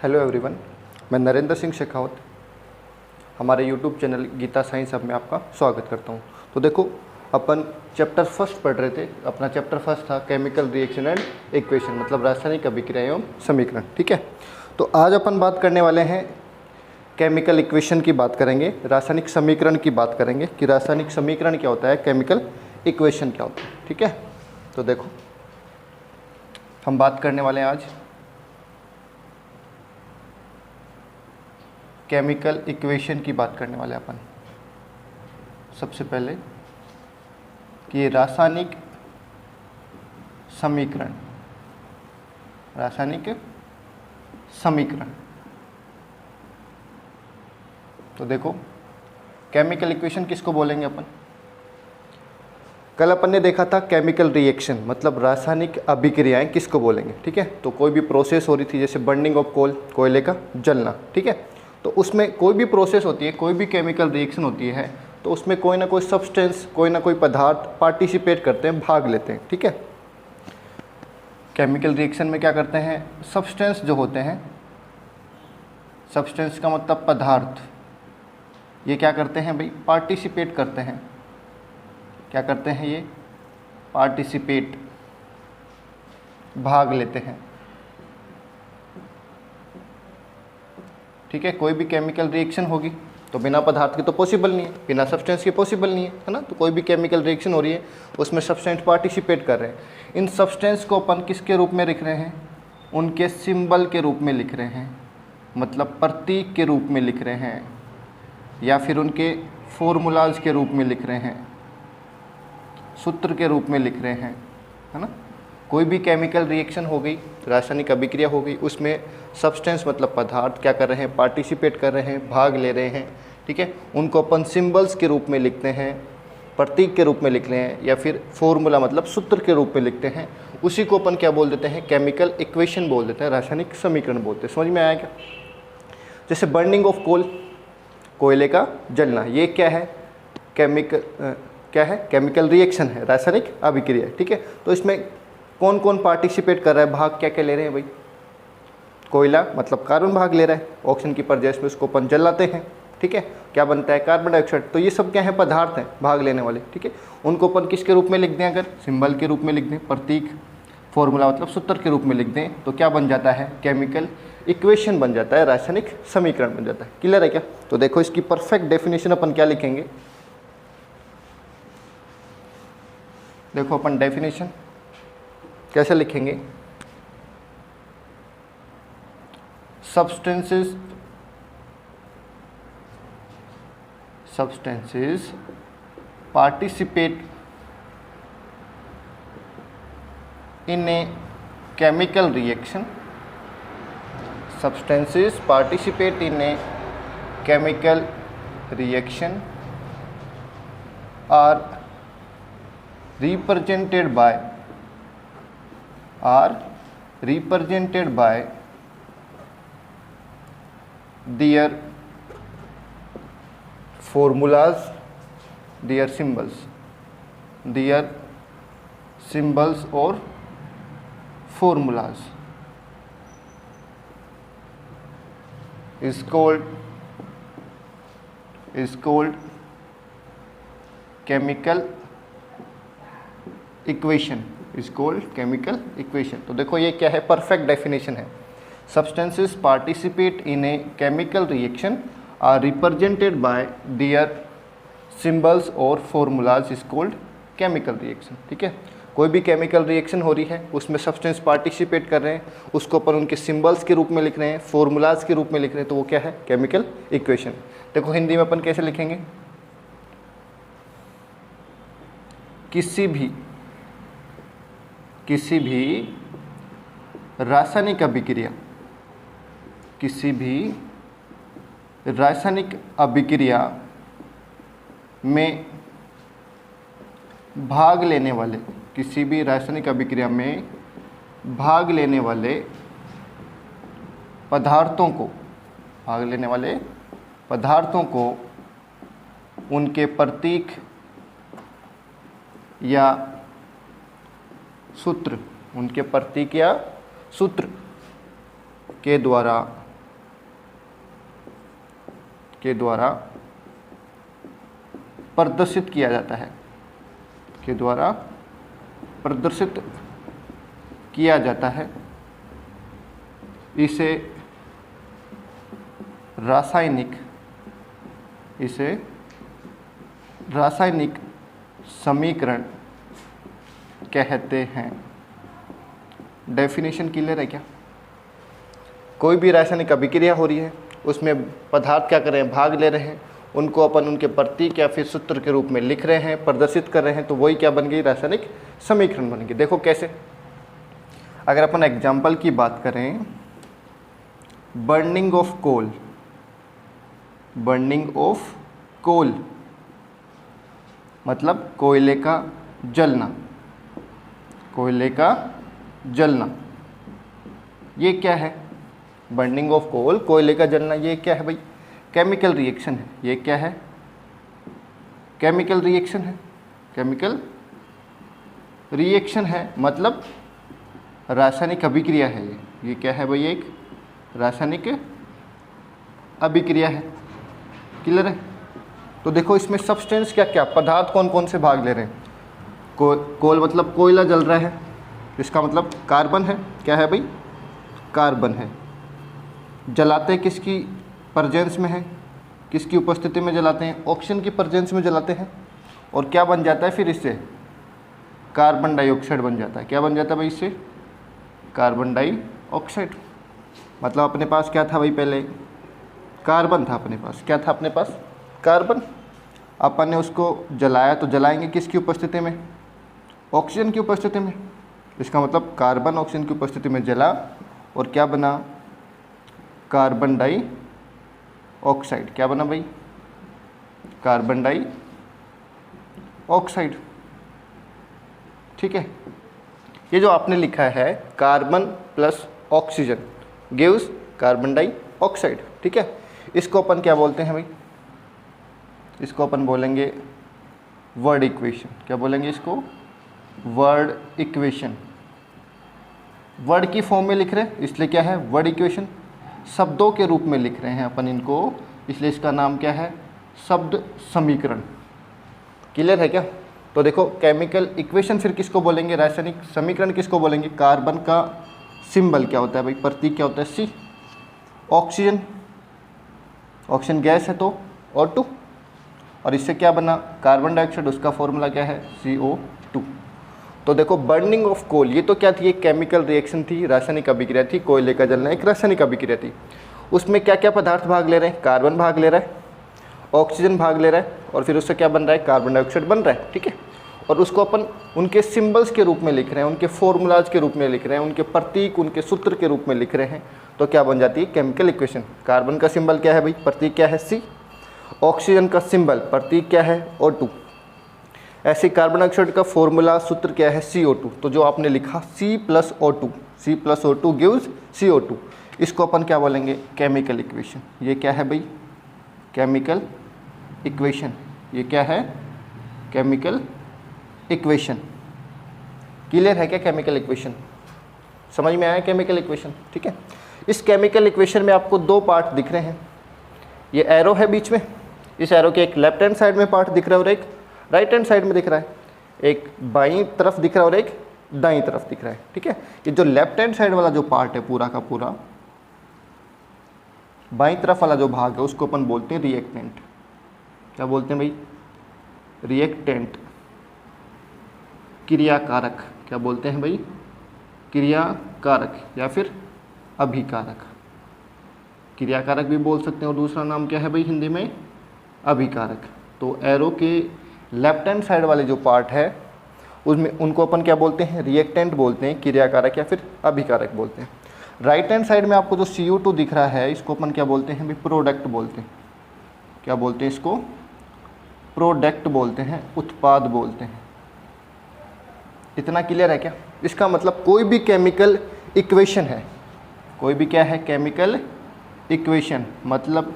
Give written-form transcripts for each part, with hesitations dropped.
Hello everyone, मैं नरेंद्र सिंह शेखावत हमारे YouTube channel Geeta science hub में आपका स्वागत करता हूं। तो देखो, अपन चैप्टर फर्स्ट पढ़ रहे थे। अपना चैप्टर फर्स्ट था केमिकल रिएक्शन एंड इक्वेशन, मतलब रासायनिक अभिक्रिया एवं समीकरण। ठीक है, तो आज अपन बात करने वाले हैं केमिकल इक्वेशन की बात करेंगे, रासायनिक समीकरण की बात करेंगे कि रासायनिक समीकरण क्या होता है, केमिकल इक्वेशन क्या होता है। ठीक है, तो देखो हम बात करने वाले हैं आज केमिकल इक्वेशन की बात करने वाले अपन। सबसे पहले कि रासायनिक समीकरण, रासायनिक समीकरण। तो देखो, केमिकल इक्वेशन किसको बोलेंगे अपन? कल अपन ने देखा था केमिकल रिएक्शन मतलब रासायनिक अभिक्रियाएं किसको बोलेंगे। ठीक है, तो कोई भी प्रोसेस हो रही थी, जैसे बर्निंग ऑफ कोल, कोयले का जलना। ठीक है, तो उसमें कोई भी प्रोसेस होती है, कोई भी केमिकल रिएक्शन होती है, तो उसमें कोई ना कोई सब्सटेंस, कोई ना कोई पदार्थ पार्टिसिपेट करते हैं, भाग लेते हैं। ठीक है, केमिकल रिएक्शन में क्या करते हैं, सब्सटेंस जो होते हैं, सब्सटेंस का मतलब पदार्थ, ये क्या करते हैं भाई, पार्टिसिपेट करते हैं। क्या करते हैं ये? पार्टिसिपेट, भाग लेते हैं। ठीक है, कोई भी केमिकल रिएक्शन होगी तो बिना पदार्थ के तो पॉसिबल नहीं है, बिना सब्सटेंस के पॉसिबल नहीं है ना। तो कोई भी केमिकल रिएक्शन हो रही है, उसमें सब्सटेंस पार्टिसिपेट कर रहे हैं। इन सब्सटेंस को अपन किसके रूप में लिख रहे हैं? उनके सिंबल के रूप में लिख रहे हैं, मतलब प्रतीक के रूप में लिख रहे हैं, या फिर उनके फॉर्मूलाज के रूप में लिख रहे हैं, सूत्र के रूप में लिख रहे हैं, है ना। कोई भी केमिकल रिएक्शन हो गई, रासायनिक अभिक्रिया हो गई, उसमें सब्सटेंस मतलब पदार्थ क्या कर रहे हैं, पार्टिसिपेट कर रहे हैं, भाग ले रहे हैं। ठीक है, उनको अपन सिंबल्स के रूप में लिखते हैं, प्रतीक के रूप में लिख रहे हैं, या फिर फॉर्मूला मतलब सूत्र के रूप में लिखते हैं। उसी को अपन क्या बोल देते हैं, केमिकल इक्वेशन बोल देते हैं, रासायनिक समीकरण बोलते हैं। समझ में आया क्या? जैसे बर्निंग ऑफ कोल, कोयले का जलना, ये क्या है? क्या है? केमिकल रिएक्शन है, रासायनिक अभिक्रिया। ठीक है, तो इसमें कौन कौन पार्टिसिपेट कर रहा है, भाग क्या क्या ले रहे हैं भाई? कोयला मतलब कार्बन भाग ले रहा है, ऑक्सीजन की प्रजेश में उसको अपन जलाते हैं। ठीक है, क्या बनता है? Carbon dioxide. तो ये सब क्या है? पदार्थ हैं, भाग लेने वाले। ठीक है, उनको अपन किसके रूप में लिख दें? अगर सिंबल के रूप में लिख दें, प्रतीक, फॉर्मूला मतलब सूत्र के रूप में लिख दें, तो क्या बन जाता है? केमिकल इक्वेशन बन जाता है, रासायनिक समीकरण बन जाता है। क्लियर है क्या? तो देखो, इसकी परफेक्ट डेफिनेशन अपन क्या लिखेंगे। देखो, अपन डेफिनेशन कैसे लिखेंगे? substances participate in a chemical reaction. Substances participate in a chemical reaction are represented by their formulas, their symbols or formulas is called chemical equation, is called chemical equation। तो देखो, ये क्या है? परफेक्ट डेफिनेशन है। Substances participate in a chemical reaction are represented by their symbols or formulas is called chemical reaction। ठीक है, कोई भी केमिकल रिएक्शन हो रही है, उसमें सब्सटेंस पार्टिसिपेट कर रहे हैं, उसको अपन उनके सिंबल्स के रूप में लिख रहे हैं, फॉर्मूलाज के रूप में लिख रहे हैं, तो वो क्या है? Chemical equation. देखो, हिंदी में अपन कैसे लिखेंगे? किसी भी रासायनिक अभिक्रिया, किसी भी रासायनिक अभिक्रिया में भाग लेने वाले, किसी भी रासायनिक अभिक्रिया में भाग लेने वाले पदार्थों को उनके प्रतीक या सूत्र के द्वारा के द्वारा प्रदर्शित किया जाता है, के द्वारा प्रदर्शित किया जाता है, इसे रासायनिक समीकरण कहते हैं। डेफिनेशन क्लियर है क्या? कोई भी रासायनिक अभिक्रिया हो रही है, उसमें पदार्थ क्या कर रहे हैं, भाग ले रहे हैं, उनको अपन उनके प्रतीक या फिर सूत्र के रूप में लिख रहे हैं, प्रदर्शित कर रहे हैं, तो वही क्या बन गई, रासायनिक समीकरण बन गई। देखो कैसे, अगर अपन एग्जाम्पल की बात करें, बर्निंग ऑफ कोल मतलब कोयले का जलना, ये क्या है? बर्निंग ऑफ कोल, कोयले का जलना, ये क्या है भाई? केमिकल रिएक्शन है। ये क्या है? केमिकल रिएक्शन है, मतलब रासायनिक अभिक्रिया है। ये क्या है भाई? एक रासायनिक अभिक्रिया है। क्लियर है? तो देखो इसमें सब्सटेंस क्या क्या, पदार्थ कौन कौन से भाग ले रहे हैं। कोल मतलब कोयला जल रहा है, इसका मतलब कार्बन है। क्या है भाई? कार्बन है। जलाते किसकी प्रेजेंस में है, किसकी उपस्थिति में जलाते हैं? ऑक्सीजन की प्रेजेंस में जलाते हैं। और क्या बन जाता है फिर इससे? कार्बन डाइऑक्साइड बन जाता है। क्या बन जाता है भाई इससे? Carbon dioxide. मतलब अपने पास क्या था भाई? पहले कार्बन था अपने पास। क्या था अपने पास? कार्बन। अपन ने उसको जलाया, तो जलाएंगे किसकी उपस्थिति में? ऑक्सीजन की उपस्थिति में। इसका मतलब कार्बन ऑक्सीजन की उपस्थिति में जला और क्या बना? Carbon dioxide. क्या बना भाई? Carbon dioxide. ठीक है, ये जो आपने लिखा है carbon plus oxygen gives carbon dioxide. ठीक है, इसको अपन क्या बोलते हैं भाई? इसको अपन बोलेंगे वर्ड इक्वेशन। क्या बोलेंगे इसको? Word equation. वर्ड की फॉर्म में लिख रहे हैं, इसलिए क्या है? Word equation. शब्दों के रूप में लिख रहे हैं अपन इनको, इसलिए इसका नाम क्या है? शब्द समीकरण। क्लियर है क्या? तो देखो केमिकल इक्वेशन फिर किसको बोलेंगे? रासायनिक समीकरण किसको बोलेंगे? कार्बन का सिंबल क्या होता है भाई? प्रतीक क्या होता है? सी। ऑक्सीजन गैस है तो O2, और इससे क्या बना? Carbon dioxide. उसका फॉर्मूला क्या है? CO2। तो देखो बर्निंग ऑफ कोल, ये तो क्या थी? एक केमिकल रिएक्शन थी, रासायनिक अभिक्रिया थी। कोयले का जलना एक रासायनिक अभिक्रिया थी। उसमें क्या क्या पदार्थ भाग ले रहे हैं? कार्बन भाग ले रहा है, ऑक्सीजन भाग ले रहा है, और फिर उससे क्या बन रहा है? कार्बन डाइऑक्साइड बन रहा है। ठीक है, और उसको अपन उनके सिंबल्स के रूप में लिख रहे हैं, उनके फॉर्मूलाज के रूप में लिख रहे हैं, उनके प्रतीक, उनके सूत्र के रूप में लिख रहे हैं। तो क्या बन जाती है? Chemical equation. कार्बन का सिंबल क्या है भाई? प्रतीक क्या है? सी। ऑक्सीजन का सिंबल प्रतीक क्या है? O2। ऐसे कार्बन डाइऑक्साइड का फॉर्मूला सूत्र क्या है? CO2। तो जो आपने लिखा C+O2 गिव्स CO2, इसको अपन क्या बोलेंगे? Chemical equation. ये क्या है भाई? Chemical equation. ये क्या है? Chemical equation. क्लियर है क्या? केमिकल इक्वेशन समझ में आया? Chemical equation. ठीक है, इस केमिकल इक्वेशन में आपको दो पार्ट दिख रहे हैं। ये एरो है बीच में, इस एरो के एक लेफ्ट हैंड साइड में पार्ट दिख रहा है और एक राइट हैंड साइड में दिख रहा है। एक बाईं तरफ दिख रहा है और एक दाईं तरफ दिख रहा है। ठीक है, ये जो लेफ्ट हैंड साइड वाला जो पार्ट है पूरा का पूरा, बाईं तरफ वाला जो भाग है, उसको अपन बोलते हैं रिएक्टेंट। क्या बोलते हैं भाई? रिएक्टेंट, क्रियाकारक। क्या बोलते हैं भाई? क्रियाकारक या फिर अभिकारक। क्रियाकारक भी बोल सकते हैं, और दूसरा नाम क्या है भाई हिंदी में? अभिकारक। तो एरो के लेफ्ट हैंड साइड वाले जो पार्ट है उसमें उनको अपन क्या बोलते हैं? रिएक्टेंट बोलते हैं, क्रियाकारक या फिर अभिकारक बोलते हैं। राइट हैंड साइड में आपको जो CO2 दिख रहा है, इसको अपन क्या बोलते हैं भाई? प्रोडक्ट बोलते हैं। क्या बोलते हैं इसको? प्रोडक्ट बोलते हैं, उत्पाद बोलते हैं। इतना क्लियर है क्या? इसका मतलब कोई भी केमिकल इक्वेशन है, कोई भी क्या है? केमिकल इक्वेशन मतलब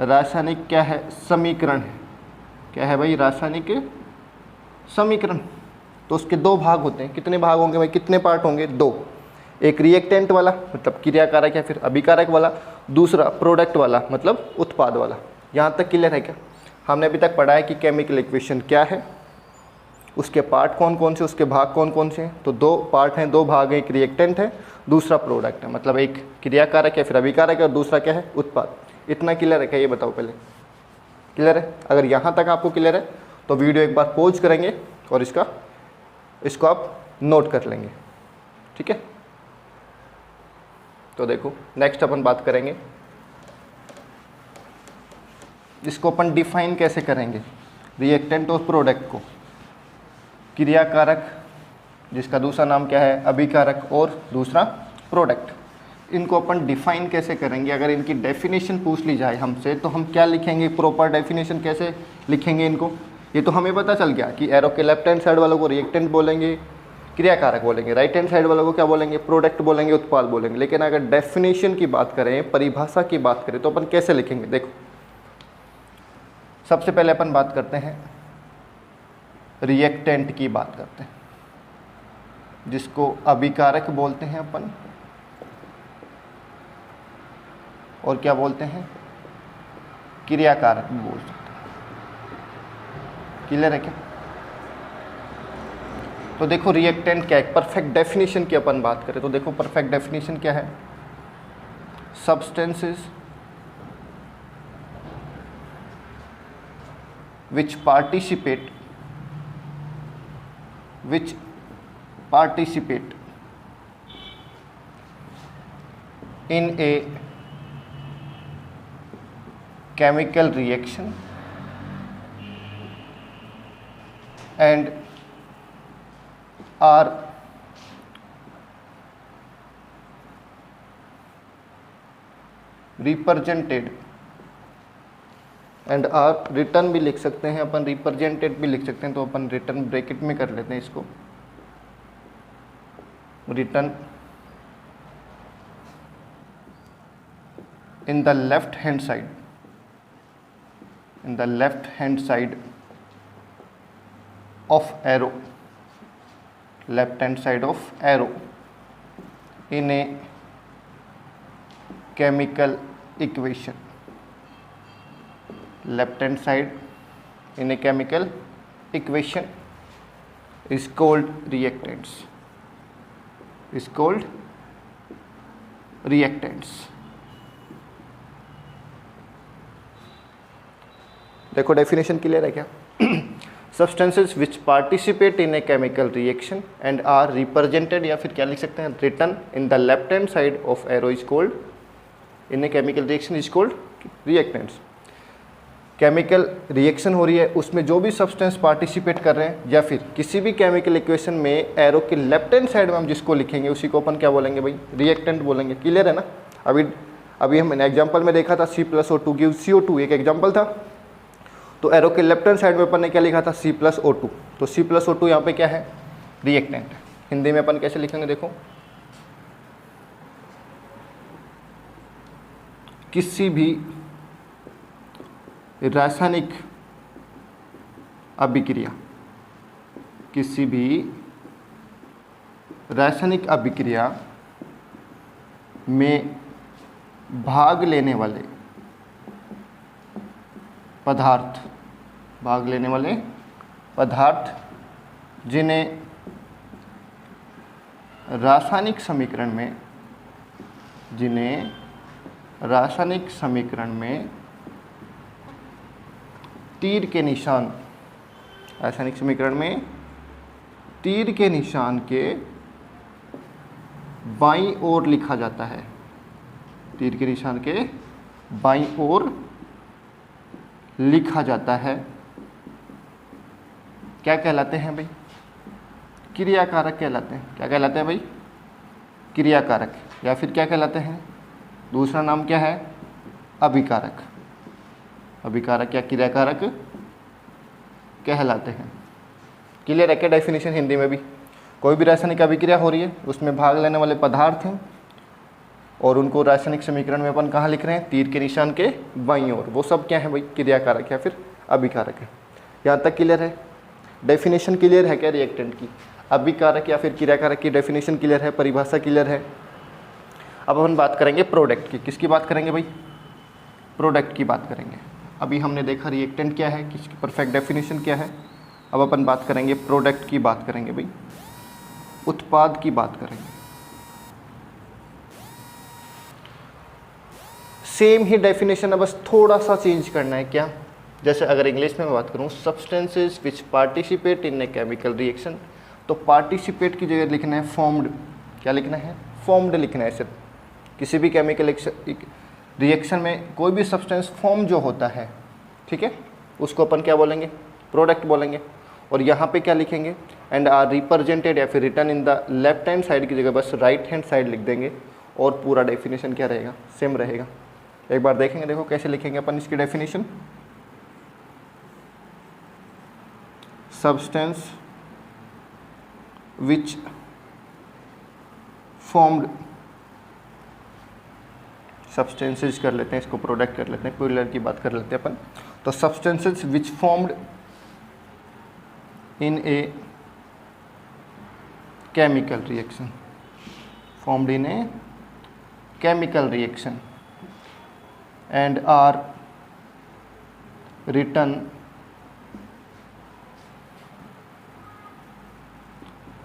रासायनिक क्या है? समीकरण है। क्या है भाई? रासायनिक समीकरण। तो उसके दो भाग होते हैं। कितने भाग होंगे भाई? कितने पार्ट होंगे? दो। एक रिएक्टेंट वाला मतलब क्रियाकारक या फिर अभिकारक वाला, दूसरा प्रोडक्ट वाला मतलब उत्पाद वाला। यहाँ तक क्लियर है क्या? हमने अभी तक पढ़ा है कि केमिकल इक्वेशन क्या है, उसके पार्ट कौन कौन से, उसके भाग कौन कौन से हैं। तो दो पार्ट हैं, दो भाग हैं, एक रिएक्टेंट है, दूसरा प्रोडक्ट है, मतलब एक क्रियाकारक है फिर अभिकारक है और दूसरा क्या है, उत्पाद। इतना क्लियर है क्या, ये बताओ पहले। क्लियर है? अगर यहाँ तक आपको क्लियर है तो वीडियो एक बार पॉज करेंगे और इसको आप नोट कर लेंगे, ठीक है। तो देखो नेक्स्ट अपन बात करेंगे, इसको अपन डिफाइन कैसे करेंगे, रिएक्टेंट और प्रोडक्ट को। क्रियाकारक जिसका दूसरा नाम क्या है, अभिकारक, और दूसरा प्रोडक्ट, इनको अपन डिफाइन कैसे करेंगे। अगर इनकी डेफिनेशन पूछ ली जाए हमसे तो हम क्या लिखेंगे, प्रॉपर डेफिनेशन कैसे लिखेंगे इनको। ये तो हमें पता चल गया कि एरो के लेफ्ट हैंड साइड वालों को रिएक्टेंट बोलेंगे, क्रियाकारक बोलेंगे, राइट हैंड साइड वालों को क्या बोलेंगे, प्रोडक्ट बोलेंगे, उत्पाद बोलेंगे। लेकिन अगर डेफिनेशन की बात करें, परिभाषा की बात करें, तो अपन कैसे लिखेंगे। देखो सबसे पहले अपन बात करते हैं रिएक्टेंट की बात करते हैं, जिसको अभिकारक बोलते हैं अपन, और क्या बोलते हैं, क्रियाकारक भी बोल सकते हैं। क्लियर है क्या? तो देखो रिएक्टेंट क्या है, परफेक्ट डेफिनेशन की अपन बात करें तो देखो परफेक्ट डेफिनेशन क्या है, substances which participate in a chemical reaction and are represented and are, written भी लिख सकते हैं अपन, रिप्रेजेंटेड भी लिख सकते हैं, तो अपन रिटर्न ब्रैकेट में कर लेते हैं इसको, return in the left hand side of arrow, left hand side of arrow in A chemical equation, left hand side in a chemical equation is called reactants, देखो डेफिनेशन क्लियर है क्या, substances which participate in a chemical reaction and are represented, या फिर क्या लिख सकते हैं, written in the left hand side of arrow is called, in a chemical reaction is called reactants। Chemical reaction हो रही है, उसमें जो भी सब्सटेंस पार्टिसिपेट कर रहे हैं, या फिर किसी भी केमिकल इक्वेशन में एरो के लेफ्ट हैंड साइड में हम जिसको लिखेंगे उसी को अपन क्या बोलेंगे भाई, रिएक्टेंट बोलेंगे। क्लियर है ना? अभी हमने एग्जांपल में देखा था C+O2 गिव CO2, एक एग्जांपल था। तो एरो के लेफ्ट हैंड साइड में अपन ने क्या लिखा था, C+O2, तो C+O2 यहाँ पे क्या है, रिएक्टेंट। हिंदी में अपन कैसे लिखेंगे, देखो किसी भी रासायनिक अभिक्रिया में भाग लेने वाले पदार्थ जिन्हें रासायनिक समीकरण में तीर के निशान, रासायनिक समीकरण में तीर के निशान के बाईं ओर लिखा जाता है, तीर के निशान के बाईं ओर लिखा जाता है, क्या कहलाते हैं भाई, क्रियाकारक कहलाते हैं। क्या कहलाते हैं भाई, क्रियाकारक, या फिर क्या कहलाते हैं, दूसरा नाम क्या है, अभिकारक। अभिकारक या क्रियाकारक कहलाते हैं। क्लियर है क्या डेफिनेशन हिंदी में भी? कोई भी रासायनिक अभिक्रिया हो रही है, उसमें भाग लेने वाले पदार्थ हैं और उनको रासायनिक समीकरण में अपन कहाँ लिख रहे हैं, तीर के निशान के बाईं ओर, वो सब क्या है भाई, क्रियाकारक या फिर अभिकारक है। यहाँ तक क्लियर है? डेफिनेशन क्लियर है क्या रिएक्टेंट की? अभिकारक या फिर क्रियाकारक की डेफिनेशन क्लियर है, परिभाषा क्लियर है। अब अपन बात करेंगे प्रोडक्ट की। किसकी बात करेंगे भाई? प्रोडक्ट की बात करेंगे। अभी हमने देखा रिएक्टेंट क्या है, किसकी परफेक्ट डेफिनेशन क्या है। अब अपन बात करेंगे प्रोडक्ट की, बात करेंगे भाई, उत्पाद की बात करेंगे। सेम ही डेफिनेशन है, बस थोड़ा सा चेंज करना है। क्या? जैसे अगर इंग्लिश में मैं बात करूँ, substances which participate in a chemical reaction, तो पार्टिसिपेट की जगह लिखना है फॉर्म्ड। क्या लिखना है? फॉर्म्ड लिखना है। सिर्फ किसी भी केमिकल रिएक्शन में कोई भी सब्सटेंस फॉर्म जो होता है, ठीक है, उसको अपन क्या बोलेंगे? प्रोडक्ट बोलेंगे। और यहाँ पे क्या लिखेंगे? एंड आर रिप्रेजेंटेड या फिर return in the left hand side की जगह बस राइट हैंड साइड लिख देंगे और पूरा डेफिनेशन क्या रहेगा? सेम रहेगा। एक बार देखेंगे, देखो कैसे लिखेंगे अपन इसकी definition. Substance which formed, substances कर लेते हैं, इसको प्रोडक्ट कर लेते हैं, प्लूरल की बात कर लेते हैं अपन। तो substances which formed in a chemical reaction, formed in a chemical reaction and are written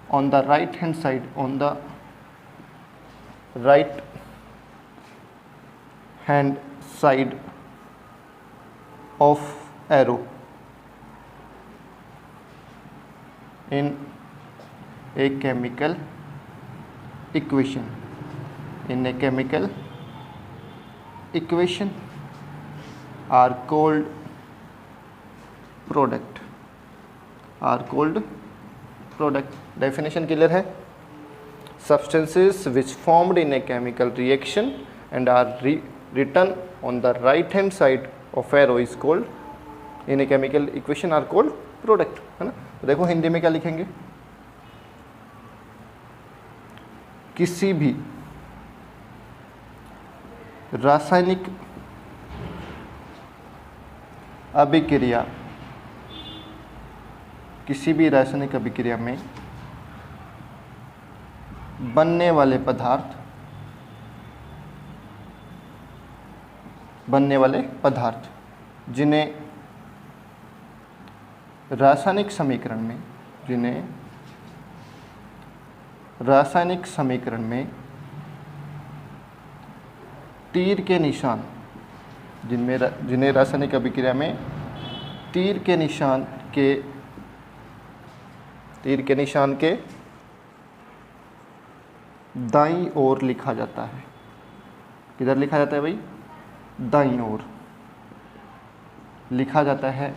on the right hand side, on the right hand side of arrow in a chemical equation, in a chemical equation are called product, are called product। definition clear है? substances which formed in a chemical reaction and are written on the right hand side of arrow is called in a chemical equation are called product, है ना। तो देखो हिंदी में क्या लिखेंगे? किसी भी रासायनिक अभिक्रिया, किसी भी रासायनिक अभिक्रिया में बनने वाले पदार्थ, जिन्हें रासायनिक समीकरण में तीर के निशान, जिन्हें रासायनिक अभिक्रिया में तीर के निशान के दाईं ओर लिखा जाता है। किधर लिखा जाता है भाई? दाईं ओर लिखा जाता है,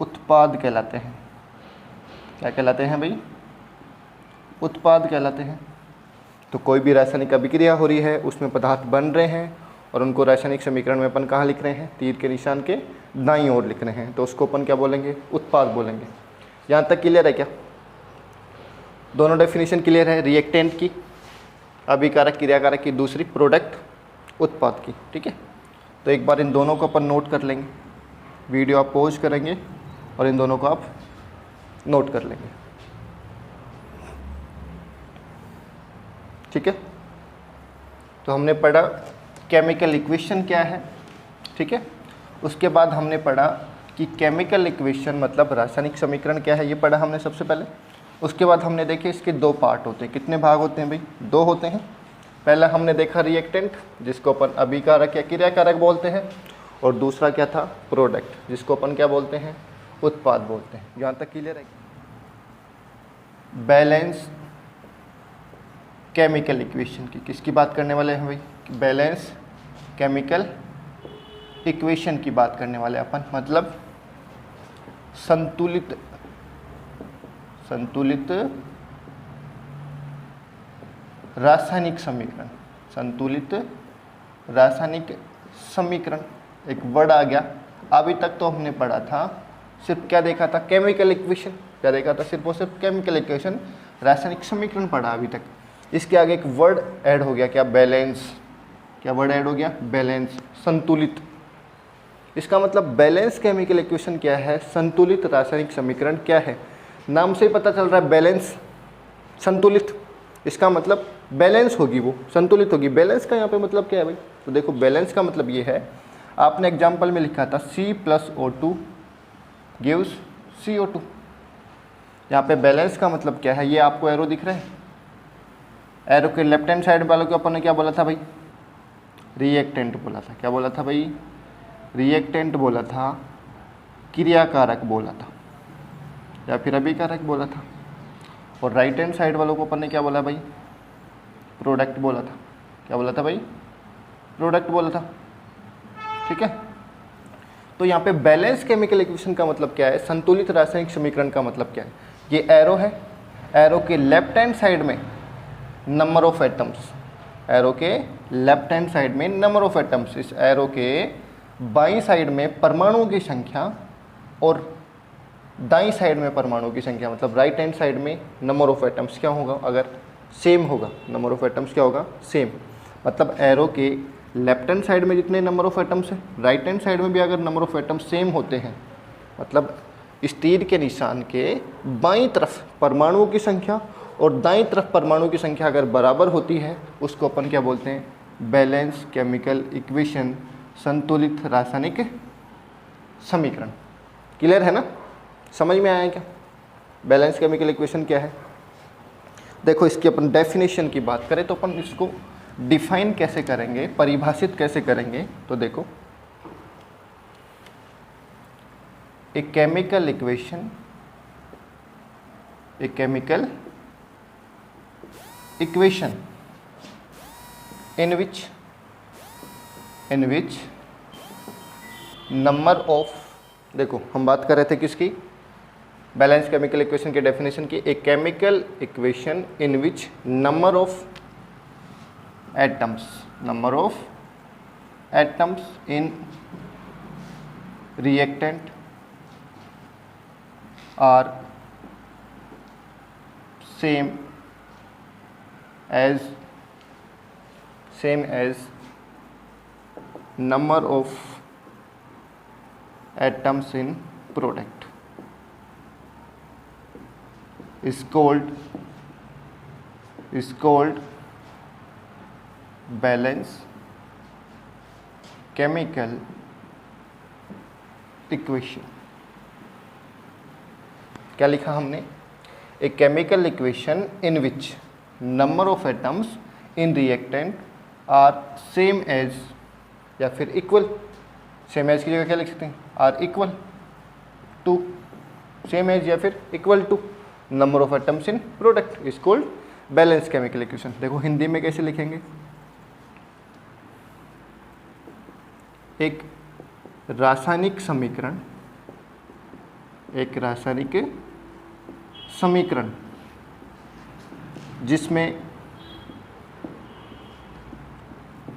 उत्पाद कहलाते हैं। क्या कहलाते हैं भाई? उत्पाद कहलाते हैं। तो कोई भी रासायनिक अभिक्रिया हो रही है, उसमें पदार्थ बन रहे हैं और उनको रासायनिक समीकरण में अपन कहाँ लिख रहे हैं? तीर के निशान के दाईं ओर लिख रहे हैं, तो उसको अपन क्या बोलेंगे? उत्पाद बोलेंगे। यहाँ तक क्लियर है क्या? दोनों डेफिनेशन क्लियर है, रिएक्टेंट की, अभिकारक क्रियाकारक की, दूसरी प्रोडक्ट उत्पाद की, ठीक है। तो एक बार इन दोनों को अपन नोट कर लेंगे, वीडियो आप पॉज करेंगे और इन दोनों को आप नोट कर लेंगे, ठीक है। तो हमने पढ़ा केमिकल इक्वेशन क्या है, ठीक है। उसके बाद हमने पढ़ा कि केमिकल इक्वेशन मतलब रासायनिक समीकरण क्या है, ये पढ़ा हमने सबसे पहले। उसके बाद हमने देखे इसके दो पार्ट होते हैं। कितने भाग होते हैं भाई? दो होते हैं। पहला हमने देखा रिएक्टेंट, जिसको अपन अभिकारक या क्रियाकारक बोलते हैं, और दूसरा क्या था? प्रोडक्ट, जिसको अपन क्या बोलते हैं? उत्पाद बोलते हैं। यहाँ तक क्लियर है? बैलेंस केमिकल इक्वेशन की किसकी बात करने वाले हैं भाई? बैलेंस केमिकल इक्वेशन की बात करने वाले अपन, मतलब संतुलित रासायनिक समीकरण, संतुलित रासायनिक समीकरण एक वर्ड आ गया। अभी तक तो हमने पढ़ा था सिर्फ क्या देखा था? Chemical equation. क्या देखा था? सिर्फ और सिर्फ केमिकल इक्वेशन, रासायनिक समीकरण पढ़ा अभी तक। इसके आगे एक वर्ड ऐड हो गया, क्या? बैलेंस। क्या वर्ड ऐड हो गया? बैलेंस, संतुलित। इसका मतलब बैलेंस केमिकल इक्वेशन क्या है, संतुलित रासायनिक समीकरण क्या है। नाम से ही पता चल रहा है बैलेंस, संतुलित। इसका मतलब बैलेंस होगी, वो संतुलित होगी। बैलेंस का यहाँ पे मतलब क्या है भाई? तो देखो बैलेंस का मतलब ये है, आपने एग्जाम्पल में लिखा था C+O2 गिव्स CO2। यहाँ पे बैलेंस का मतलब क्या है, ये आपको एरो दिख रहा है। एरो के लेफ्ट हैंड साइड वालों को अपन ने क्या बोला था भाई, रिएक्टेंट बोला था। क्या बोला था भाई, रिएक्टेंट बोला था, क्रियाकारक बोला था, या फिर अभिकारक बोला था। और राइट हैंड साइड वालों को अपन ने क्या बोला भाई, प्रोडक्ट बोला था। क्या बोला था भाई, प्रोडक्ट बोला था। ठीक है, तो यहाँ पे बैलेंस केमिकल इक्वेशन का मतलब क्या है, संतुलित रासायनिक समीकरण का मतलब क्या है। ये एरो है, एरो के लेफ्ट हैंड साइड में नंबर ऑफ एटम्स, एरो के लेफ्ट हैंड साइड में नंबर ऑफ एटम्स, इस एरो के बाईं साइड में परमाणुओं की संख्या और दाईं साइड में परमाणुओं की संख्या, मतलब राइट हैंड साइड में नंबर ऑफ एटम्स क्या होगा, अगर सेम होगा, नंबर ऑफ एटम्स क्या होगा, सेम। मतलब एरो के लेफ्ट हैंड साइड में जितने नंबर ऑफ एटम्स हैं, राइट हैंड साइड में भी अगर नंबर ऑफ एटम्स सेम होते हैं, मतलब इस तीर के निशान के बाईं तरफ परमाणुओं की संख्या और दाईं तरफ परमाणुओं की संख्या अगर बराबर होती है, उसको अपन क्या बोलते हैं, बैलेंस केमिकल इक्वेशन, संतुलित रासायनिक समीकरण। क्लियर है ना, समझ में आया क्या बैलेंस केमिकल इक्वेशन क्या है। देखो इसकी अपन डेफिनेशन की बात करें तो अपन इसको डिफाइन कैसे करेंगे, परिभाषित कैसे करेंगे। तो देखो ए chemical equation, A chemical equation in which number of, देखो हम बात कर रहे थे किसकी, बैलेंस केमिकल इक्वेशन के डेफिनेशन की। ए chemical equation in which number of atoms in reactant are same as number of atoms in product is called balance chemical equation. क्या लिखा हमने, a chemical equation in which number of atoms in reactant are same as, या फिर equal, same as की जगह क्या लिख सकते हैं, are equal to, same as या फिर equal to number of atoms in product is called balance chemical equation. देखो हिंदी में कैसे लिखेंगे, एक रासायनिक समीकरण, एक रासायनिक समीकरण जिसमें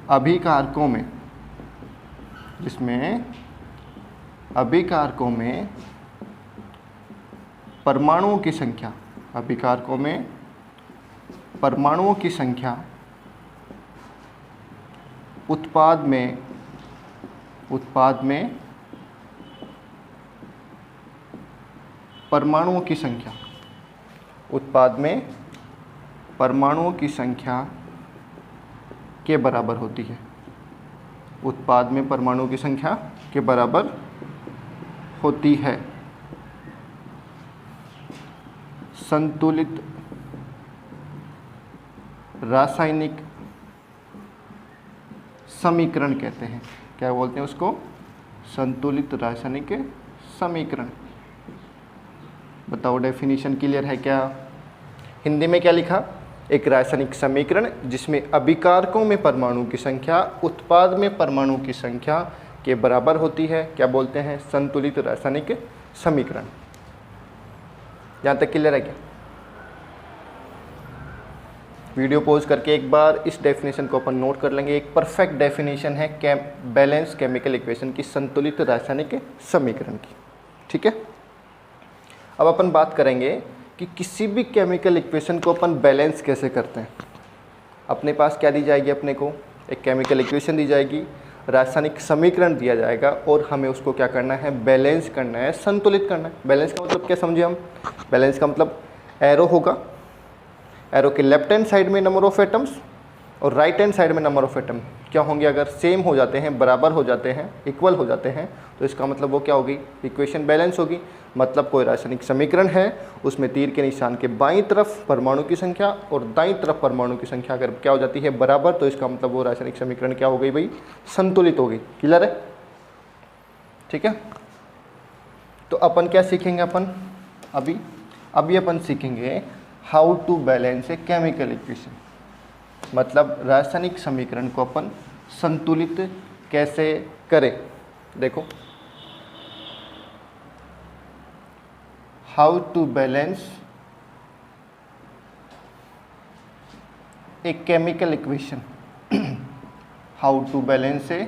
अभिकारकों में परमाणुओं की संख्या, अभिकारकों में परमाणुओं की संख्या उत्पाद में परमाणुओं की संख्या, उत्पाद में परमाणुओं की संख्या के बराबर होती है, उत्पाद में परमाणुओं की संख्या के बराबर होती है। संतुलित रासायनिक समीकरण कहते हैं। क्या बोलते हैं उसको, संतुलित रासायनिक समीकरण। बताओ डेफिनेशन क्लियर है क्या। हिंदी में क्या लिखा, एक रासायनिक समीकरण जिसमें अभिकारकों में परमाणु की संख्या उत्पाद में परमाणु की संख्या के बराबर होती है, क्या बोलते हैं, संतुलित रासायनिक समीकरण। यहाँ तक क्लियर है क्या। वीडियो पॉज करके एक बार इस डेफिनेशन को अपन नोट कर लेंगे। एक परफेक्ट डेफिनेशन है बैलेंस केमिकल इक्वेशन की, संतुलित रासायनिक समीकरण की। ठीक है, अब अपन बात करेंगे कि किसी भी केमिकल इक्वेशन को अपन बैलेंस कैसे करते हैं। अपने पास क्या दी जाएगी, अपने को एक केमिकल इक्वेशन दी जाएगी, रासायनिक समीकरण दिया जाएगा और हमें उसको क्या करना है, बैलेंस करना है, संतुलित करना है। बैलेंस का मतलब क्या समझे हम, बैलेंस का मतलब एरो होगा, एरो के लेफ्ट हैंड साइड में नंबर ऑफ एटम्स और राइट हैंड साइड में नंबर ऑफ एटम क्या होंगे, अगर सेम हो जाते हैं, बराबर हो जाते हैं, इक्वल हो जाते हैं, तो इसका मतलब वो क्या होगी, इक्वेशन बैलेंस होगी। मतलब कोई रासायनिक समीकरण है, उसमें तीर के निशान के बाईं तरफ परमाणु की संख्या और दाईं तरफ परमाणु की संख्या अगर क्या हो जाती है, बराबर, तो इसका मतलब वो रासायनिक समीकरण क्या हो गई भाई, संतुलित हो गई। क्लियर है? ठीक है। तो अपन क्या सीखेंगे, अपन अभी अपन सीखेंगे how to balance a chemical equation, मतलब रासायनिक समीकरण को अपन संतुलित कैसे करें। देखो, how to balance a chemical equation, how to balance a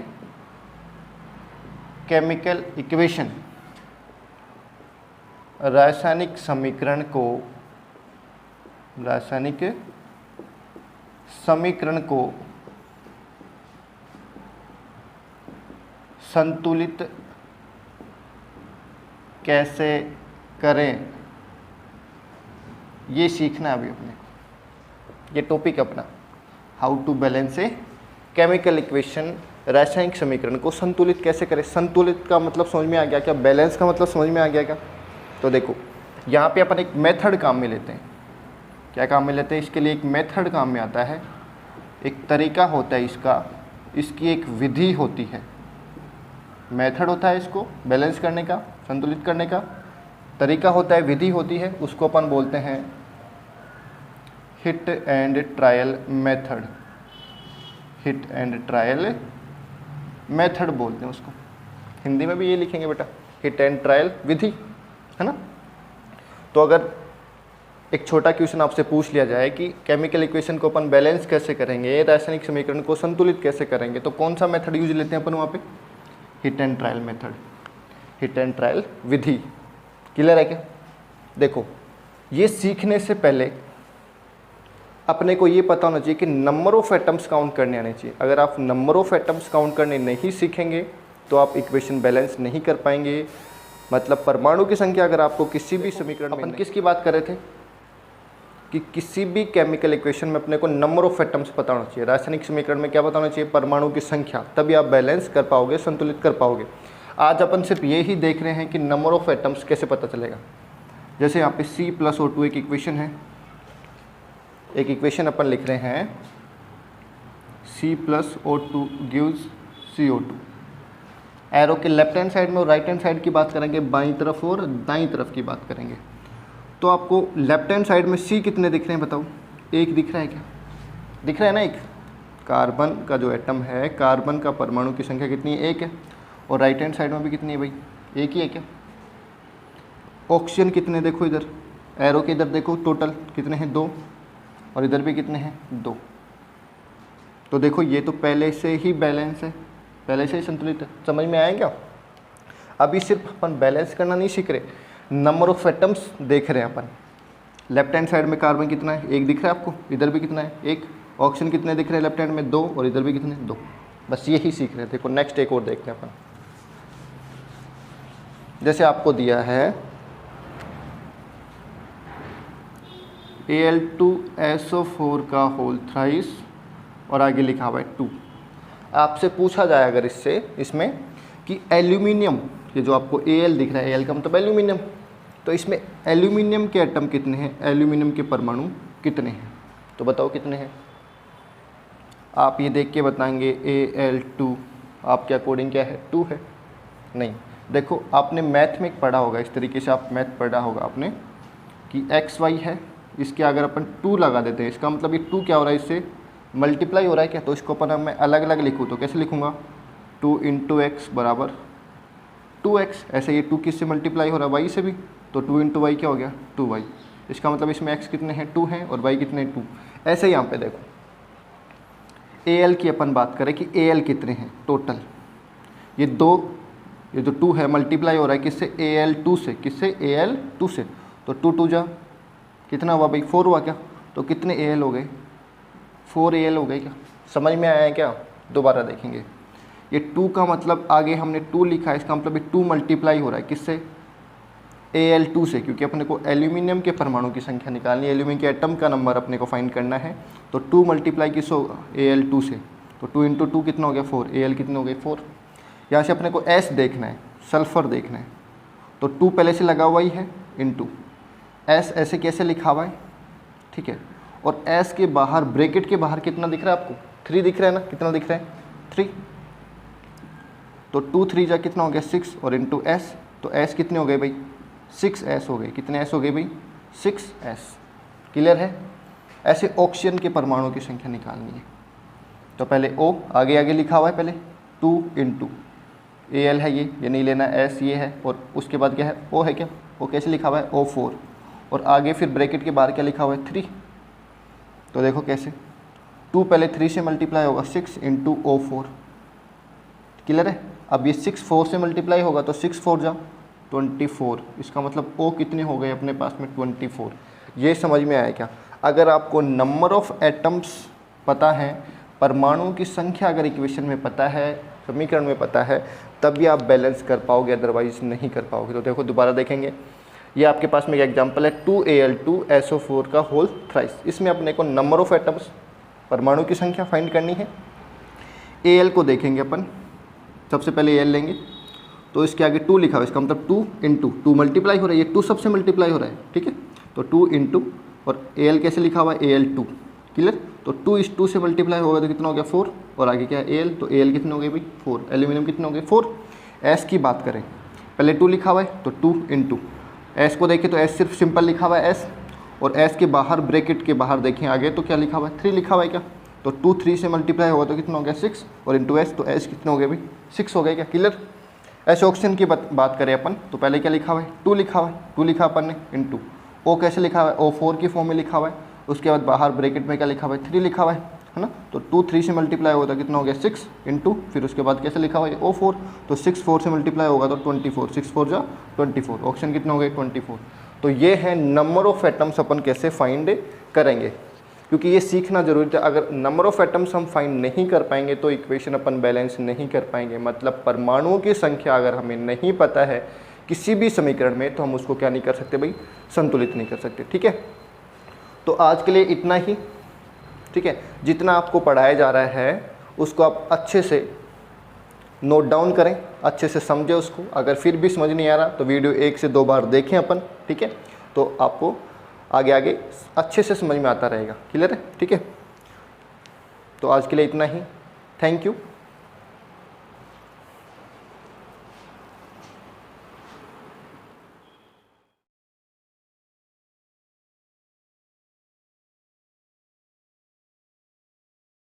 chemical equation, रासायनिक समीकरण को संतुलित कैसे करें, ये सीखना है अभी अपने को। ये टॉपिक अपना how to balance a chemical equation, रासायनिक समीकरण को संतुलित कैसे करें। संतुलित का मतलब समझ में आ गया क्या, बैलेंस का मतलब समझ में आ गया क्या? तो देखो, यहाँ पे अपन एक मेथड काम में लेते हैं। क्या काम में लेते हैं? इसके लिए एक मेथड काम में आता है, एक तरीका होता है इसका, इसकी एक विधि होती है। मेथड होता है इसको बैलेंस करने का, संतुलित करने का, तरीका होता है, विधि होती है, उसको अपन बोलते हैं hit and trial method. Hit and trial method बोलते हैं उसको, हिंदी में भी ये लिखेंगे बेटा, हिट एंड ट्रायल विधि, है ना। तो अगर एक छोटा क्वेश्चन आपसे पूछ लिया जाए कि केमिकल इक्वेशन को अपन बैलेंस कैसे करेंगे, रासायनिक समीकरण को संतुलित कैसे करेंगे, तो कौन सा मेथड यूज लेते हैं अपन वहाँ पे? Hit and trial method, hit and trial Vidhi. Clear है क्या? देखो, ये सीखने से पहले अपने को ये पता होना चाहिए कि नंबर ऑफ एटम्स काउंट करने आने चाहिए। अगर आप नंबर ऑफ एटम्स काउंट करने नहीं सीखेंगे तो आप इक्वेशन बैलेंस नहीं कर पाएंगे। मतलब परमाणु की संख्या अगर आपको किसी भी समीकरण में, अपन किसकी बात कर रहे थे कि किसी भी केमिकल इक्वेशन में अपने को नंबर ऑफ एटम्स पता होना चाहिए। रासायनिक समीकरण में क्या पता होना चाहिए? परमाणु की संख्या, तभी आप बैलेंस कर पाओगे, संतुलित कर पाओगे। आज अपन सिर्फ ये ही देख रहे हैं कि नंबर ऑफ एटम्स कैसे पता चलेगा। जैसे यहाँ पे C+O2 एक इक्वेशन है, एक इक्वेशन अपन लिख रहे हैं C+O2 गिव्स CO2। एरो के लेफ्ट हैंड साइड में और राइट हैंड साइड की बात करेंगे, बाईं तरफ और दाईं तरफ की बात करेंगे। तो आपको लेफ्ट हैंड साइड में C कितने दिख रहे हैं बताओ? एक दिख रहा है क्या? दिख रहा है ना एक। कार्बन का जो एटम है, कार्बन का परमाणु की संख्या कितनी है? एक है। और राइट हैंड साइड में भी कितनी है भाई? एक ही है क्या? ऑक्सीजन कितने देखो इधर, एरो के इधर देखो, टोटल कितने हैं? 2। और इधर भी कितने हैं? 2। तो देखो ये तो पहले से ही बैलेंस है, पहले से ही संतुलित है। समझ में आया क्या? अभी सिर्फ अपन बैलेंस करना नहीं सीख रहे, नंबर ऑफ एटम्स देख रहे हैं अपन। लेफ्ट हैंड साइड में कार्बन कितना है? एक दिख रहा है आपको, इधर भी कितना है? एक। ऑक्सीजन कितने दिख रहे हैं लेफ्ट हैंड में? 2। और इधर भी कितने? 2। बस यही सीख रहे हैं। देखो नेक्स्ट एक और देखते हैं अपन। जैसे आपको दिया है Al2SO4 का होल थ्राइस और आगे लिखा हुआ है 2। आपसे पूछा जाए अगर इसमें कि एल्यूमिनियम, ये जो आपको Al दिख रहा है, Al का मतलब एल्यूमिनियम, तो इसमें एल्यूमिनियम के एटम कितने हैं, एल्यूमिनियम के परमाणु कितने हैं? तो बताओ कितने हैं? आप ये देख के बताएंगे Al2 आपके अकॉर्डिंग क्या है? 2 है? नहीं। देखो आपने मैथ में पढ़ा होगा, इस तरीके से आप मैथ पढ़ा होगा आपने कि XY है, इसके अगर अपन 2 लगा देते हैं, इसका मतलब ये 2 क्या हो रहा है? इससे मल्टीप्लाई हो रहा है क्या? तो इसको अपन मैं अलग अलग लिखूँ तो कैसे लिखूँगा? 2 × x बराबर 2x। ऐसे ये 2 किससे मल्टीप्लाई हो रहा है? y से भी, तो 2 × y क्या हो गया? 2y। इसका मतलब इसमें x कितने हैं? 2 हैं और y कितने हैं? 2। ऐसे यहाँ पे देखो Al की अपन बात करें कि Al कितने हैं टोटल, ये जो 2 है मल्टीप्लाई हो रहा है किससे? Al2 से। किससे? Al2 से। तो 2 2 जा कितना हुआ भाई? 4 हुआ क्या? तो कितने Al हो गए? 4 Al हो गए क्या? समझ में आया है क्या? दोबारा देखेंगे। ये 2 का मतलब आगे हमने 2 लिखा है, इसका मतलब ये 2 मल्टीप्लाई हो रहा है किससे? Al2 से, क्योंकि अपने को एल्यूमिनियम के परमाणु की संख्या निकालनी है, एल्यूमिनियम के एटम का नंबर अपने को फाइंड करना है। तो 2 मल्टीप्लाई किस होगा Al2 से, तो 2 × 2 कितना हो गया 4, Al कितने हो गए 4। यहाँ से अपने को S देखना है, सल्फ़र देखना है, तो 2 पहले से लगा हुआ ही है इंटू S ऐसे कैसे लिखा हुआ है, ठीक है। और S के बाहर ब्रैकेट के बाहर कितना दिख रहा है आपको, 3 दिख रहा है ना, कितना दिख रहा है 3, तो 2 3 जा कितना हो गया 6 और इंटू S, तो S कितने हो गए भाई 6S हो गए, कितने S हो गए भाई 6S। क्लियर है। ऐसे ऑक्सीजन के परमाणु की संख्या निकालनी है, तो पहले O आगे आगे लिखा हुआ है, पहले 2 × Al है ये नहीं लेना, S ये है, और उसके बाद क्या है O है, क्या O कैसे लिखा हुआ है O4, और आगे फिर ब्रैकेट के बाहर क्या लिखा हुआ है 3। तो देखो कैसे 2 पहले 3 से मल्टीप्लाई होगा 6 × O4। क्लियर है। अब ये 6 4 से मल्टीप्लाई होगा तो 6 4 जा 24, इसका मतलब O कितने हो गए अपने पास में 24। ये समझ में आया क्या। अगर आपको नंबर ऑफ एटम्स पता है, परमाणुओं की संख्या अगर इक्वेशन में पता है, समीकरण में पता है, तभी आप बैलेंस कर पाओगे, अदरवाइज नहीं कर पाओगे। तो देखो दोबारा देखेंगे, ये आपके पास में एक एग्जांपल है 2Al2SO4 का होल थ्राइस। इसमें अपने को नंबर ऑफ एटम्स परमाणु की संख्या फाइंड करनी है। Al को देखेंगे अपन, सबसे पहले Al लेंगे, तो इसके आगे 2 लिखा हुआ है, इसका मतलब 2 × 2 मल्टीप्लाई हो रहा है, ये 2 सबसे मल्टीप्लाई हो रहा है, ठीक है। तो 2 × और Al कैसे लिखा हुआ है Al2। क्लियर। तो 2 इस 2 से मल्टीप्लाई होगा तो कितना हो गया 4, और आगे क्या है Al, तो Al कितने हो गए भाई 4, एल्यूमिनियम कितने हो गए 4। S की बात करें, पहले 2 लिखा हुआ है तो 2 × S को देखें तो S सिर्फ सिंपल लिखा हुआ है S, और S के बाहर ब्रैकेट के बाहर देखें आगे तो क्या लिखा हुआ है 3 लिखा हुआ है, क्या तो 2 3 से मल्टीप्लाई होगा तो कितना हो गया 6, और इंटू S, तो S कितने हो गए भाई 6 हो गए, क्या क्लियर। ऐसे ऑक्सीजन की बात करें अपन, तो पहले क्या लिखा हुआ है 2 लिखा हुआ है, 2 लिखा अपन ने इंटू O कैसे लिखा हुआ है O4 की फॉर्म में लिखा हुआ है, उसके बाद बाहर ब्रैकेट में क्या लिखा हुआ है 3 लिखा हुआ है ना। तो 2 3 से मल्टीप्लाई होगा तो कितना हो गया 6 इंटू, फिर उसके बाद कैसे लिखा हुआ है O4, तो 6 4 से मल्टीप्लाई होगा तो 24, 6 4 जा 24, ऑप्शन कितना हो गए 24। तो ये है नंबर ऑफ एटम्स अपन कैसे फाइंड करेंगे, क्योंकि ये सीखना जरूरी था। अगर नंबर ऑफ एटम्स हम फाइंड नहीं कर पाएंगे तो इक्वेशन अपन बैलेंस नहीं कर पाएंगे। मतलब परमाणुओं की संख्या अगर हमें नहीं पता है किसी भी समीकरण में, तो हम उसको क्या नहीं कर सकते भाई, संतुलित नहीं कर सकते, ठीक है। तो आज के लिए इतना ही, ठीक है। जितना आपको पढ़ाया जा रहा है उसको आप अच्छे से नोट डाउन करें, अच्छे से समझें उसको। अगर फिर भी समझ नहीं आ रहा तो वीडियो 1 से 2 बार देखें अपन, ठीक है, तो आपको आगे आगे अच्छे से समझ में आता रहेगा। क्लियर है, ठीक है। तो आज के लिए इतना ही, थैंक यू।